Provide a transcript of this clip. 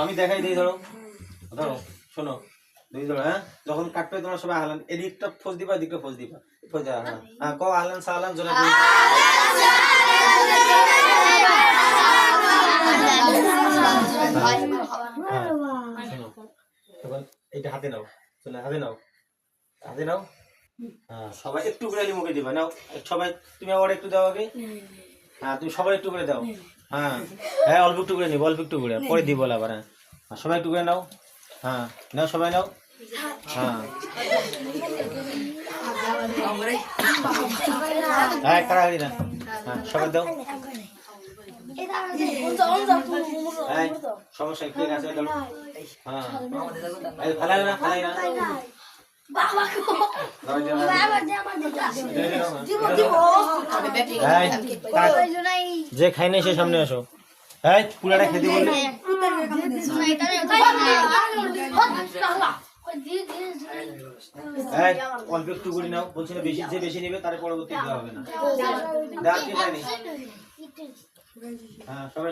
আমি দেখাই দিই, ধরো ধরো শোনো, দুই ধরো। হ্যাঁ, যখন কাটবে তোমরা সবাই আহলান, এদিকটা ফোজ দিবা, এদিকটা ফোজ দিবা, ফোজ দেওয়া। হ্যাঁ হ্যাঁ, কও আহলান সাহলান জোরে। তখন এইটা হাতে নাও, শোনো হাতে নাও, হাতে নাও। হ্যাঁ, সবাই একটু করে মুখে দিবা। নাও সবাই, তুমি আবার একটু দাও আগে। হ্যাঁ, তুমি সবাই একটু করে দাও। হ্যাঁ হ্যাঁ, অল্প একটু করে নিব, অল্প একটু করে, পরে দিব আবার। হ্যাঁ, সবাই একটু করে নাও। হ্যাঁ নাও, সবাই নাও। হ্যাঁ হ্যাঁ, কারাগারি না। হ্যাঁ, সবাই দাও। হ্যাঁ, সমস্যা একটু আছে। হ্যাঁ, ফেলাই না, ফেলাই না। যে খাই নাই সে সামনে আসো। হ্যাঁ, পুরাটা খেতে বললে। অল্প একটু করে নাও, বলছি না বেশি, যে বেশি নেবে তার পরবর্তী দেওয়া হবে না। হ্যাঁ, সবাই